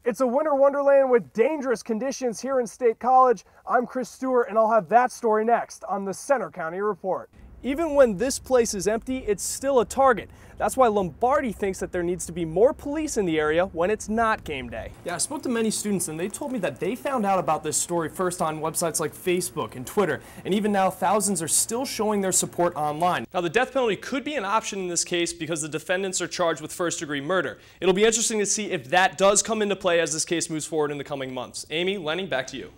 It's a winter wonderland with dangerous conditions here in State College. I'm Chris Stewart, and I'll have that story next on the Center County Report. Even when this place is empty, it's still a target. That's why Lombardi thinks that there needs to be more police in the area when it's not game day. Yeah, I spoke to many students and they told me that they found out about this story first on websites like Facebook and Twitter, and even now thousands are still showing their support online. Now, the death penalty could be an option in this case because the defendants are charged with first-degree murder. It'll be interesting to see if that does come into play as this case moves forward in the coming months. Amy, Lenny, back to you.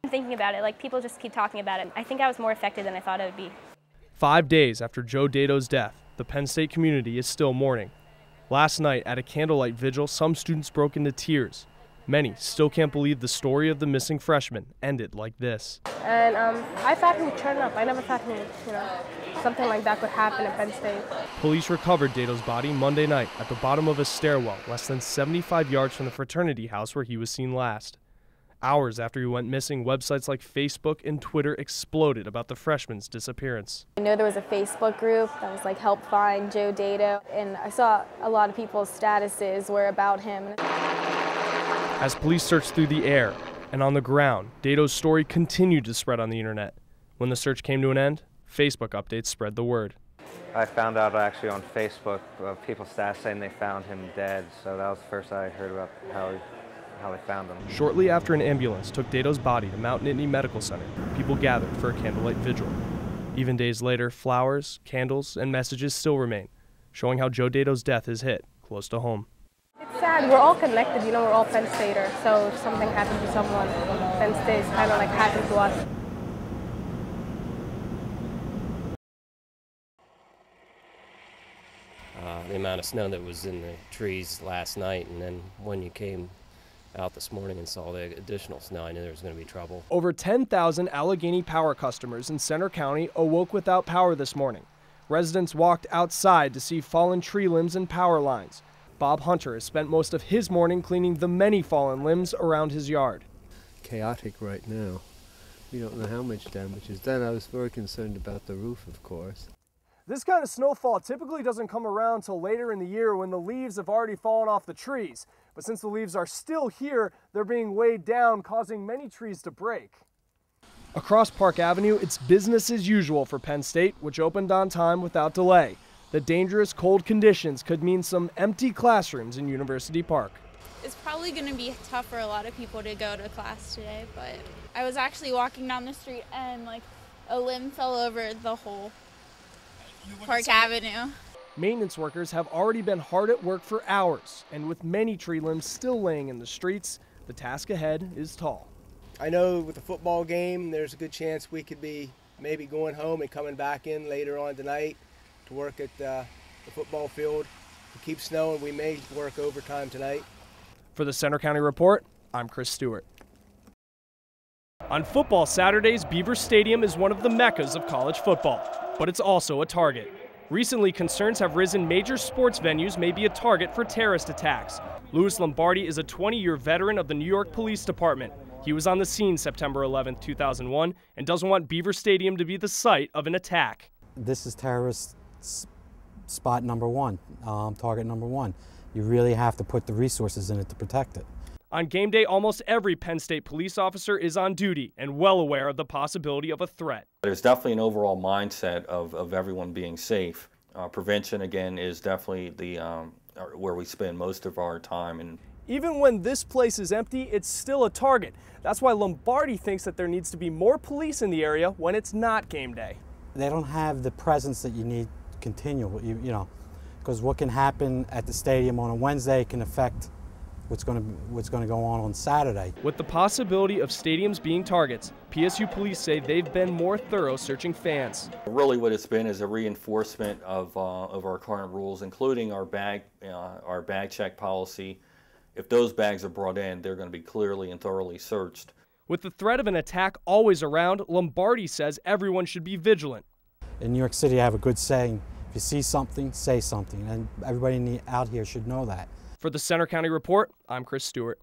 I'm thinking about it, like people just keep talking about it. I think I was more affected than I thought I would be. 5 days after Joe Dato's death, the Penn State community is still mourning. Last night at a candlelight vigil, some students broke into tears. Many still can't believe the story of the missing freshman ended like this. And I thought he would turn up. I never thought something like that could happen at Penn State. Police recovered Dato's body Monday night at the bottom of a stairwell less than 75 yards from the fraternity house where he was seen last. Hours after he went missing, websites like Facebook and Twitter exploded about the freshman's disappearance. I know there was a Facebook group that was like, help find Joe Dato, and I saw a lot of people's statuses were about him. As police searched through the air and on the ground, Dato's story continued to spread on the internet. When the search came to an end, Facebook updates spread the word. I found out actually on Facebook of people's stats saying they found him dead, so that was the first I heard about how they found him. Shortly after an ambulance took Dato's body to Mount Nittany Medical Center, people gathered for a candlelight vigil. Even days later, flowers, candles, and messages still remain, showing how Joe Dato's death is hit close to home. It's sad. We're all connected, we're all Penn Staters, so if something happened to someone, Penn State's kind of like happened to us. The amount of snow that was in the trees last night, and then when you came out this morning and saw the additional snow, I knew there was going to be trouble. Over 10,000 Allegheny Power customers in Center County awoke without power this morning. Residents walked outside to see fallen tree limbs and power lines. Bob Hunter has spent most of his morning cleaning the many fallen limbs around his yard. Chaotic right now. We don't know how much damage is done. I was very concerned about the roof, of course. This kind of snowfall typically doesn't come around till later in the year when the leaves have already fallen off the trees. But since the leaves are still here, they're being weighed down, causing many trees to break. Across Park Avenue, it's business as usual for Penn State, which opened on time without delay. The dangerous cold conditions could mean some empty classrooms in University Park. It's probably going to be tough for a lot of people to go to class today, but I was actually walking down the street and like a limb fell over the whole Park Avenue. Maintenance workers have already been hard at work for hours, and with many tree limbs still laying in the streets, the task ahead is tall. I know with the football game, there's a good chance we could be maybe going home and coming back in later on tonight to work at the football field. If it keeps snowing, we may work overtime tonight. For the Center County Report, I'm Chris Stewart. On football Saturdays, Beaver Stadium is one of the meccas of college football, but it's also a target. Recently, concerns have risen major sports venues may be a target for terrorist attacks. Louis Lombardi is a 20-year veteran of the New York Police Department. He was on the scene September 11, 2001, and doesn't want Beaver Stadium to be the site of an attack. This is terrorist spot number one, target number one. You really have to put the resources in it to protect it. On game day, almost every Penn State police officer is on duty and well aware of the possibility of a threat. There's definitely an overall mindset of everyone being safe. Prevention, again, is definitely the where we spend most of our time. And even when this place is empty, it's still a target. That's why Lombardi thinks that there needs to be more police in the area when it's not game day. They don't have the presence that you need continually, you know, because what can happen at the stadium on a Wednesday can affect what's going to go on Saturday. With the possibility of stadiums being targets, PSU police say they've been more thorough searching fans. Really what it's been is a reinforcement of our current rules, including our bag check policy. If those bags are brought in, they're going to be clearly and thoroughly searched. With the threat of an attack always around, Lombardi says everyone should be vigilant. In New York City, I have a good saying, if you see something, say something, and everybody out here should know that. For the Center County Report, I'm Chris Stewart.